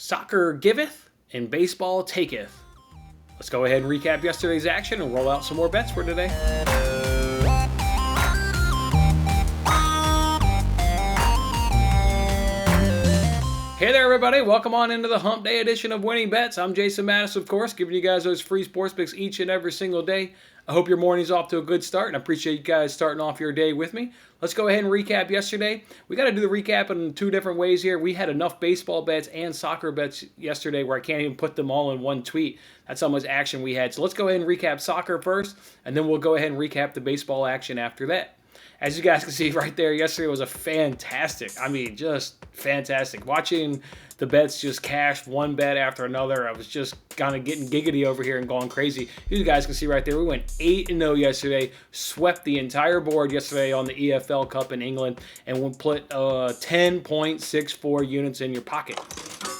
Soccer giveth and baseball taketh. Let's go ahead and recap yesterday's action and roll out some more bets for today. Hey there, everybody. Welcome on into the Hump Day edition of Winning Bets. I'm Jason Mattis, of course, giving you guys those free sports picks each and every single day. I hope your morning's off to a good start, and I appreciate you guys starting off your day with me. Let's go ahead and recap yesterday. We got to do the recap in two different ways here. We had enough baseball bets and soccer bets yesterday where I can't even put them all in one tweet. That's how much action we had. So let's go ahead and recap soccer first, and then we'll go ahead and recap the baseball action after that. As you guys can see right there, yesterday was a fantastic, just fantastic. Watching the bets just cash one bet after another, I was just kind of getting giggity over here and going crazy. You guys can see right there, we went 8-0 yesterday, swept the entire board yesterday on the EFL Cup in England, and we put 10.64 units in your pocket.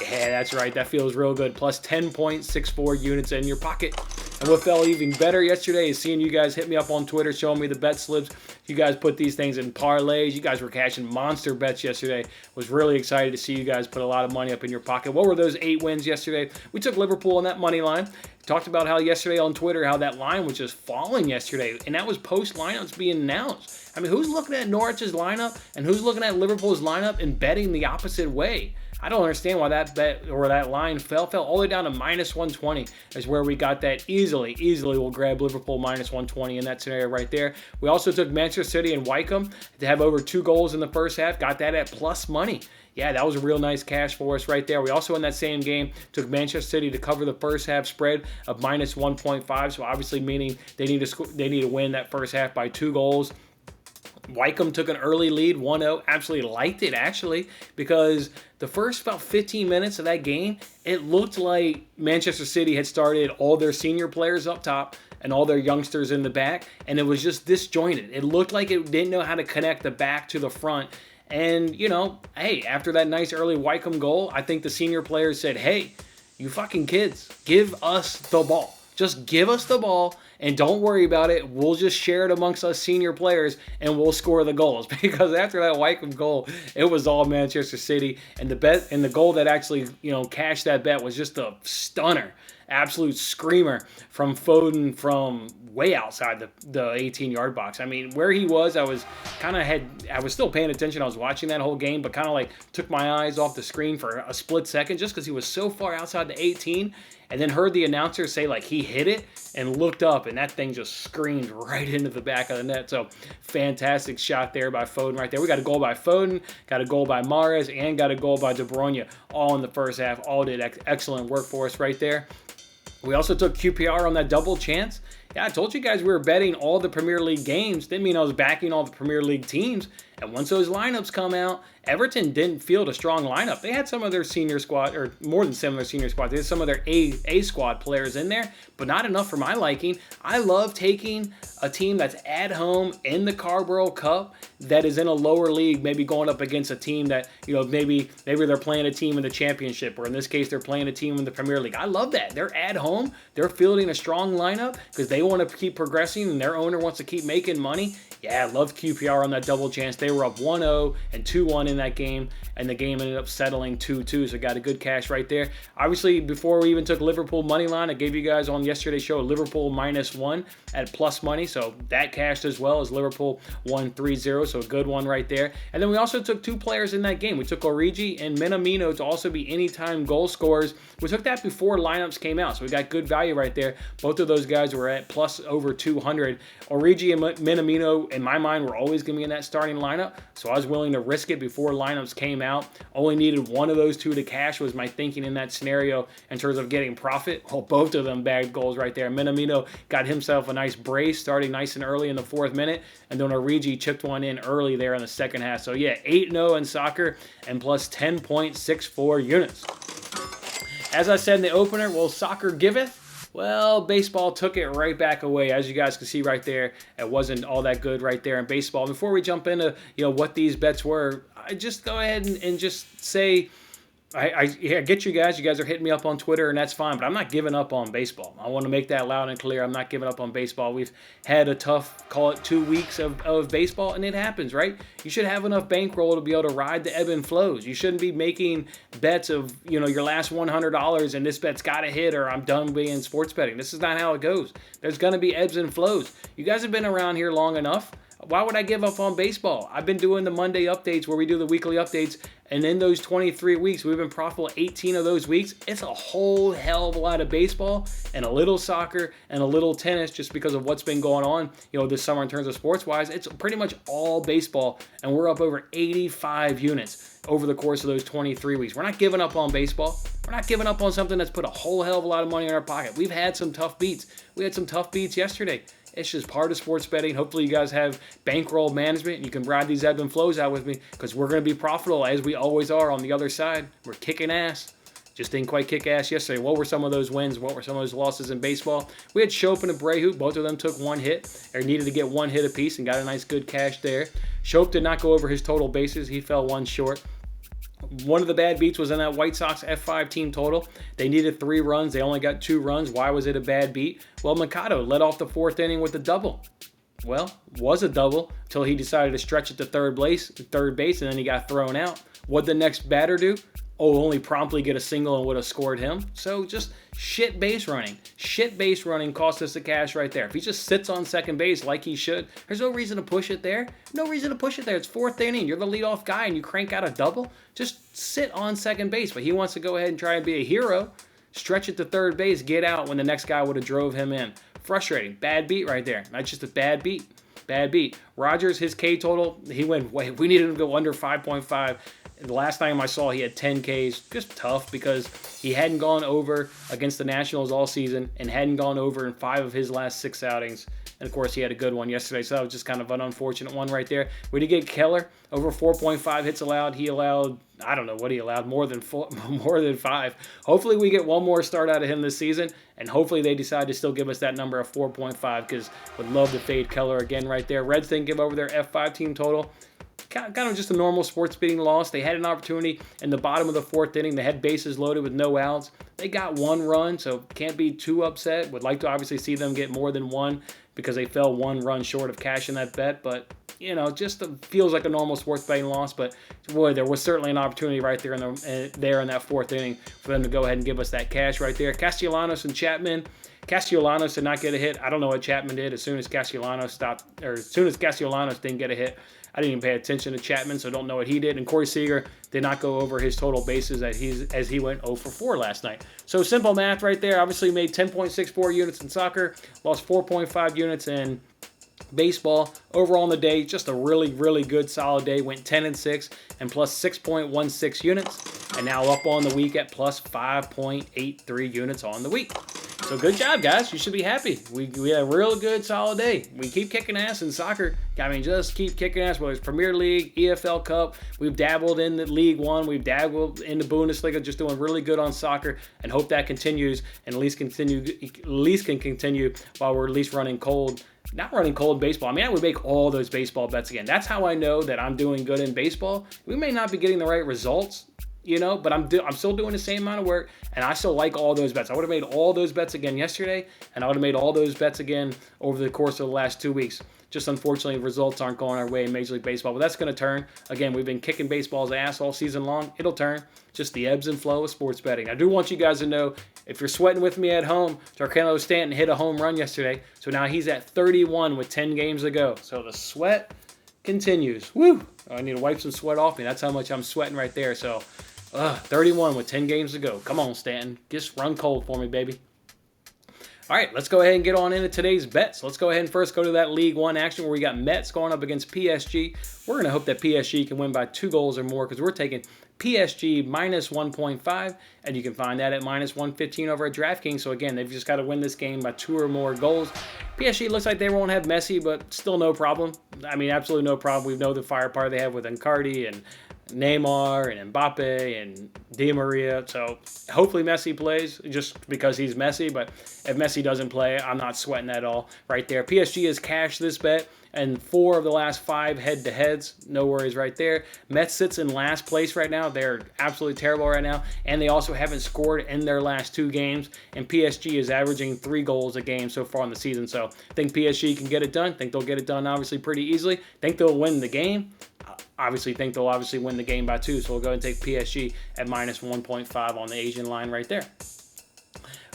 Yeah, that's right, that feels real good, plus 10.64 units in your pocket. And what felt even better yesterday is seeing you guys hit me up on Twitter, showing me the bet slips. You guys put these things in parlays. You guys were cashing monster bets yesterday. Was really excited to see you guys put a lot of money up in your pocket. What were those 8 wins yesterday? We took Liverpool on that money line. Talked about how yesterday on Twitter, how that line was just falling yesterday. And that was post lineups being announced. I mean, who's looking at Norwich's lineup and who's looking at Liverpool's lineup and betting the opposite way? I don't understand why that bet or that line fell all the way down to minus 120 is where we got that easily. We'll grab Liverpool minus 120 in that scenario right there. We also took Manchester City and Wycombe to have over 2 goals in the first half. Got that at plus money. Yeah, that was a real nice cash for us right there. We also in that same game took Manchester City to cover the first half spread of minus 1.5. So obviously meaning they need to win that first half by 2 goals. Wycombe took an early lead, 1-0. Absolutely liked it, actually, because the first about 15 minutes of that game, it looked like Manchester City had started all their senior players up top and all their youngsters in the back, and it was just disjointed. It looked like it didn't know how to connect the back to the front. And, hey, after that nice early Wycombe goal, I think the senior players said, hey, you fucking kids, give us the ball. Just give us the ball and don't worry about it. We'll just share it amongst us senior players and we'll score the goals. Because after that Wycombe goal, it was all Manchester City. And the goal that actually, cashed that bet was just a stunner. Absolute screamer from Foden from way outside the 18-yard box. I mean, where he was, I was still paying attention. I was watching that whole game, but kind of like took my eyes off the screen for a split second just because he was so far outside the 18, and then heard the announcer say like he hit it and looked up, and that thing just screamed right into the back of the net. So fantastic shot there by Foden right there. We got a goal by Foden, got a goal by Mahrez, and got a goal by De Bruyne all in the first half. All did excellent work for us right there. We also took QPR on that double chance. Yeah, I told you guys we were betting all the Premier League games. Didn't mean I was backing all the Premier League teams. And once those lineups come out, Everton didn't field a strong lineup. They had some of their senior squad, or more than some of their senior squad. They had some of their A squad players in there, but not enough for my liking. I love taking a team that's at home in the Carabao Cup that is in a lower league, maybe going up against a team that, maybe they're playing a team in the Championship, or in this case, they're playing a team in the Premier League. I love that. They're at home. They're fielding a strong lineup because they want to keep progressing and their owner wants to keep making money. Yeah, I love QPR on that double chance. They were up 1-0 and 2-1 in that game, and the game ended up settling 2-2, so got a good cash right there. Obviously, before we even took Liverpool money line, I gave you guys on yesterday's show Liverpool -1 at plus money, so that cashed as well as Liverpool won 3-0, so a good one right there. And then we also took 2 players in that game. We took Origi and Minamino to also be anytime goal scorers. We took that before lineups came out, so we got good value right there. Both of those guys were at plus over 200. Origi and Minamino, in my mind, were always going to be in that starting lineup, so I was willing to risk it before lineups came out. Only needed one of those 2 to cash was my thinking in that scenario in terms of getting profit. Well, both of them bagged goals right there. Minamino got himself a nice brace starting nice and early in the 4th minute, and then Origi chipped one in early there in the second half. So yeah, 8-0 in soccer and plus 10.64 units. As I said in the opener, well, soccer giveth. Well, baseball took it right back away. As you guys can see right there, it wasn't all that good right there in baseball. Before we jump into what these bets were, I just go ahead and just say I get you guys. You guys are hitting me up on Twitter, and that's fine. But I'm not giving up on baseball. I want to make that loud and clear. I'm not giving up on baseball. We've had a tough, call it 2 weeks of baseball, and it happens, right? You should have enough bankroll to be able to ride the ebb and flows. You shouldn't be making bets of, your last $100 and this bet's got to hit or I'm done being sports betting. This is not how it goes. There's going to be ebbs and flows. You guys have been around here long enough. Why would I give up on baseball? I've been doing the Monday updates where we do the weekly updates, and in those 23 weeks, we've been profitable 18 of those weeks. It's a whole hell of a lot of baseball and a little soccer and a little tennis just because of what's been going on, this summer in terms of sports-wise. It's pretty much all baseball, and we're up over 85 units over the course of those 23 weeks. We're not giving up on baseball. We're not giving up on something that's put a whole hell of a lot of money in our pocket. We've had some tough beats. We had some tough beats yesterday. It's just part of sports betting. Hopefully you guys have bankroll management and you can ride these ebb and flows out with me because we're going to be profitable as we always are on the other side. We're kicking ass. Just didn't quite kick ass yesterday. What were some of those wins? What were some of those losses in baseball? We had Shope and Abreu. Both of them took one hit or needed to get one hit apiece and got a nice good cash there. Shope did not go over his total bases. He fell one short. One of the bad beats was in that White Sox F5 team total. They needed 3 runs. They only got 2 runs. Why was it a bad beat? Well, Mikado led off the 4th inning with a double. Well, was a double until he decided to stretch it to third base, and then he got thrown out. What'd the next batter do? Only promptly get a single and would have scored him. So just shit base running. Shit base running cost us the cash right there. If he just sits on second base like he should, there's no reason to push it there. No reason to push it there. It's 4th inning. You're the leadoff guy and you crank out a double. Just sit on second base. But he wants to go ahead and try and be a hero. Stretch it to third base. Get out when the next guy would have drove him in. Frustrating. Bad beat right there. Not just a bad beat. Bad beat. Rogers, his K total, he went way. We needed him to go under 5.5. The last time I saw, he had 10 Ks. Just tough because he hadn't gone over against the Nationals all season and hadn't gone over in 5 of his last 6 outings. And, of course, he had a good one yesterday, so that was just kind of an unfortunate one right there. We did get Keller over 4.5 hits allowed. He allowed, I don't know what he allowed, more than 5. Hopefully we get one more start out of him this season, and hopefully they decide to still give us that number of 4.5 because would love to fade Keller again right there. Reds didn't give over their F5 team total. Kind of just a normal sports betting loss. They had an opportunity in the bottom of the 4th inning. They had bases loaded with no outs. They got 1 run, so can't be too upset. Would like to obviously see them get more than 1 because they fell 1 run short of cashing that bet. But, just feels like a normal sports betting loss. But, boy, there was certainly an opportunity right there in that 4th inning for them to go ahead and give us that cash right there. Castellanos and Chapman. Castellanos did not get a hit. I don't know what Chapman did as soon as Castellanos didn't get a hit. I didn't even pay attention to Chapman, so I don't know what he did. And Corey Seager did not go over his total bases as he went 0 for 4 last night. So simple math right there. Obviously made 10.64 units in soccer, lost 4.5 units in baseball. Overall in the day, just a really, really good solid day. Went 10-6 and plus 6.16 units. And now up on the week at plus 5.83 units on the week. So good job, guys. You should be happy. We had a real good, solid day. We keep kicking ass in soccer. Just keep kicking ass, whether it's Premier League, EFL Cup. We've dabbled in the League One. We've dabbled in the Bundesliga, just doing really good on soccer, and hope that continues and at least can continue while we're at least running cold. Not running cold baseball. I would make all those baseball bets again. That's how I know that I'm doing good in baseball. We may not be getting the right results, but I'm still doing the same amount of work, and I still like all those bets. I would have made all those bets again yesterday, and I would have made all those bets again over the course of the last 2 weeks. Just unfortunately, results aren't going our way in Major League Baseball, but that's going to turn. Again, we've been kicking baseball's ass all season long. It'll turn. Just the ebbs and flow of sports betting. I do want you guys to know, if you're sweating with me at home, Giancarlo Stanton hit a home run yesterday, so now he's at 31 with 10 games to go. So the sweat continues. Woo! I need to wipe some sweat off me. That's how much I'm sweating right there. So 31 with 10 games to go. Come on, Stanton. Just run cold for me, baby. All right, let's go ahead and get on into today's bets. Let's go ahead and first go to that League One action where we got Metz going up against PSG. We're going to hope that PSG can win by 2 goals or more because we're taking PSG minus 1.5, and you can find that at minus 115 over at DraftKings. So again, they've just got to win this game by 2 or more goals. PSG looks like they won't have Messi, but still no problem. Absolutely no problem. We know the firepower they have with Icardi and Neymar and Mbappe and Di Maria. So hopefully Messi plays just because he's Messi. But if Messi doesn't play, I'm not sweating that at all right there. PSG has cashed this bet and 4 of the last 5 head-to-heads. No worries right there. Metz sits in last place right now. They're absolutely terrible right now. And they also haven't scored in their last 2 games. And PSG is averaging 3 goals a game so far in the season. So I think PSG can get it done. I think they'll get it done obviously pretty easily. I think they'll win the game. Obviously think they'll win the game by 2. So we'll go and take PSG at minus 1.5 on the Asian line right there.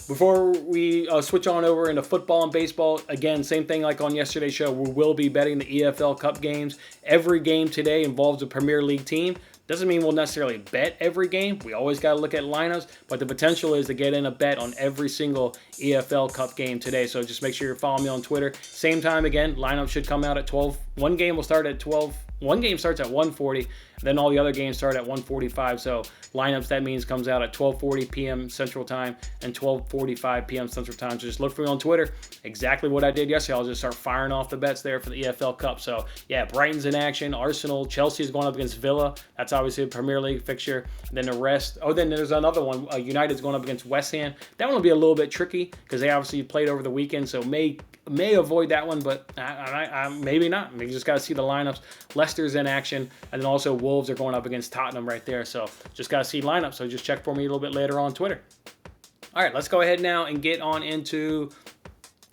Before we switch on over into football and baseball, again, same thing like on yesterday's show, we will be betting the EFL Cup games. Every game today involves a Premier League team. Doesn't mean we'll necessarily bet every game. We always got to look at lineups, but the potential is to get in a bet on every single EFL Cup game today. So just make sure you're following me on Twitter. Same time again, lineup should come out at 12. One game will start at 12. One game starts at 1:40, then all the other games start at 1:45. So lineups, that means comes out at 12:40 p.m. Central Time and 12:45 p.m. Central Time. So just look for me on Twitter. Exactly what I did yesterday. I'll just start firing off the bets there for the EFL Cup. So yeah, Brighton's in action. Arsenal, Chelsea is going up against Villa. That's obviously a Premier League fixture. And then the rest. Oh, then there's another one. United's going up against West Ham. That one will be a little bit tricky because they obviously played over the weekend. So may avoid that one, but I maybe not. You just got to see the lineups. Leicester's in action, and then also Wolves are going up against Tottenham right there. So just got to see lineups. So just check for me a little bit later on Twitter. All right, let's go ahead now and get on into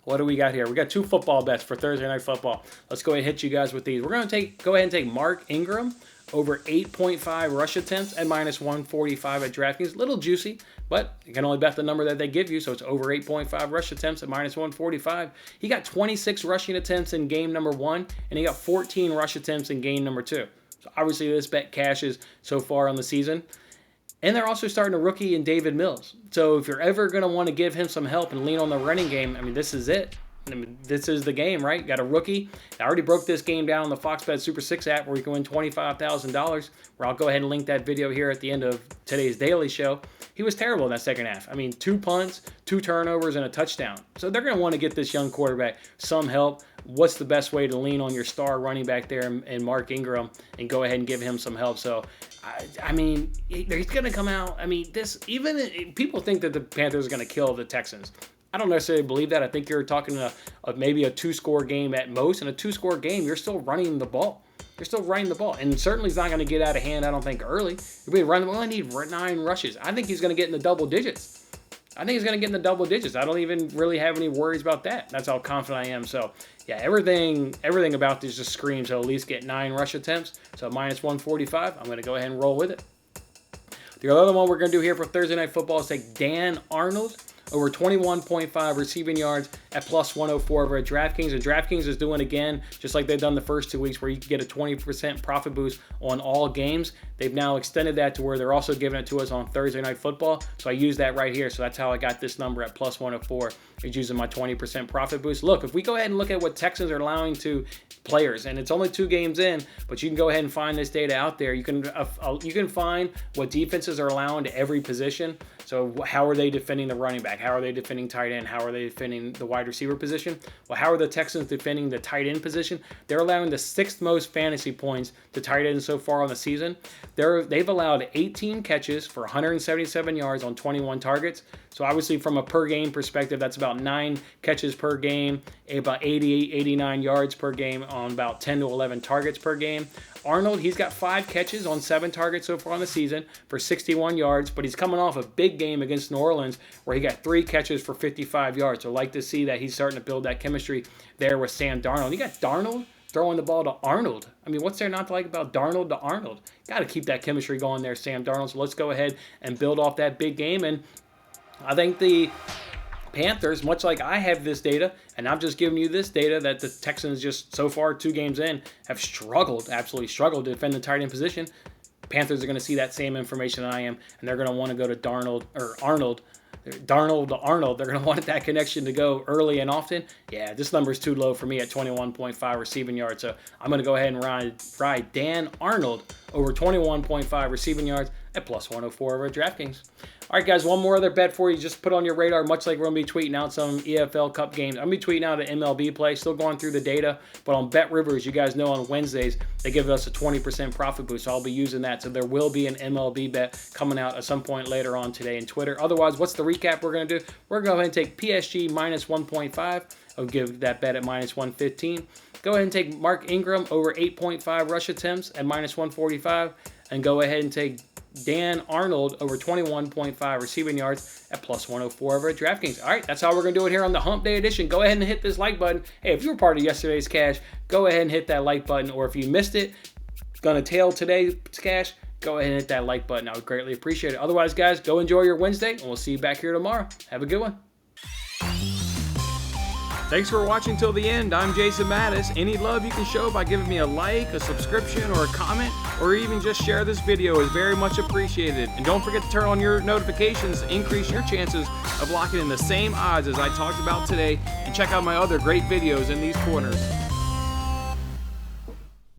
what do we got here. We got 2 football bets for Thursday Night Football. Let's go ahead and hit you guys with these. We're going to go ahead and take Mark Ingram over 8.5 rush attempts at minus 145 at DraftKings. Little juicy, but you can only bet the number that they give you, so it's over 8.5 rush attempts at minus 145. He got 26 rushing attempts in game number 1, and he got 14 rush attempts in game number 2. So obviously this bet cashes so far on the season. And they're also starting a rookie in David Mills. So if you're ever going to want to give him some help and lean on the running game, I mean, this is it. I mean, this is the game, right? You got a rookie. I already broke this game down on the Fox Bet Super 6 app where you can win $25,000, where I'll go ahead and link that video here at the end of today's daily show. He was terrible in that second half. I mean, 2 punts, 2 turnovers, and a touchdown. So they're going to want to get this young quarterback some help. What's the best way to lean on your star running back there in Mark Ingram and go ahead and give him some help? So, I mean, he's going to come out. I mean, people think that the Panthers are going to kill the Texans. I don't necessarily believe that. I think you're talking maybe a 2-score game at most. In a 2-score game, you're still running the ball. And certainly he's not going to get out of hand, I don't think, early. If we run, we only need 9 rushes. I think he's going to get in the double digits. I don't even really have any worries about that. That's how confident I am. So, yeah, everything about this just screams he'll at least get 9 rush attempts. So, minus 145, I'm going to go ahead and roll with it. The other one we're going to do here for Thursday Night Football is take Dan Arnold over 21.5 receiving yards at plus 104 over at DraftKings. And DraftKings is doing again, just like they've done the first 2 weeks, where you can get a 20% profit boost on all games. They've now extended that to where they're also giving it to us on Thursday Night Football. So I use that right here. So that's how I got this number at plus 104. Is using my 20% profit boost. Look, if we go ahead and look at what Texans are allowing to players, and it's only 2 games in, but you can go ahead and find this data out there. You can find what defenses are allowing to every position. So how are they defending the running back? How are they defending tight end? How are they defending the wide receiver position? Well, how are the Texans defending the tight end position? They're allowing the 6th most fantasy points to tight ends so far on the season. They've allowed 18 catches for 177 yards on 21 targets. So obviously from a per game perspective, that's about 9 catches per game, about 89 yards per game on about 10 to 11 targets per game. Arnold, he's got 5 catches on 7 targets so far on the season for 61 yards, but he's coming off a big game against New Orleans where he got 3 catches for 55 yards. So I like to see that he's starting to build that chemistry there with Sam Darnold. You got Darnold throwing the ball to Arnold. I mean, what's there not to like about Darnold to Arnold? Got to keep that chemistry going there, Sam Darnold. So let's go ahead and build off that big game. And I think the Panthers, much like I have this data, and I'm just giving you this data, that the Texans just so far 2 games in have absolutely struggled to defend the tight end position. Panthers are going to see that same information that I am, and they're going to want to go to Darnold to Arnold. They're going to want that connection to go early and often. Yeah, this number is too low for me at 21.5 receiving yards. So I'm going to go ahead and ride Dan Arnold over 21.5 receiving yards at plus 104 over at DraftKings. All right, guys, one more other bet for you. Just put on your radar, much like we're going to be tweeting out some EFL Cup games. I'm going to be tweeting out an MLB play, still going through the data. But on Bet Rivers, you guys know on Wednesdays, they give us a 20% profit boost. So I'll be using that. So there will be an MLB bet coming out at some point later on today in Twitter. Otherwise, what's the recap we're going to do? We're going to go ahead and take PSG minus 1.5. I'll give that bet at minus 115. Go ahead and take Mark Ingram over 8.5 rush attempts at minus 145. And go ahead and take Dan Arnold over 21.5 receiving yards at plus 104 over at DraftKings. All right, that's how we're going to do it here on the Hump Day edition. Go ahead and hit this like button. Hey, if you were part of yesterday's cash, go ahead and hit that like button. Or if you missed it, going to tail today's cash, go ahead and hit that like button. I would greatly appreciate it. Otherwise, guys, go enjoy your Wednesday, and we'll see you back here tomorrow. Have a good one. Thanks for watching till the end. I'm Jason Mattis. Any love you can show by giving me a like, a subscription, or a comment, or even just share this video is very much appreciated. And don't forget to turn on your notifications to increase your chances of locking in the same odds as I talked about today. And check out my other great videos in these corners.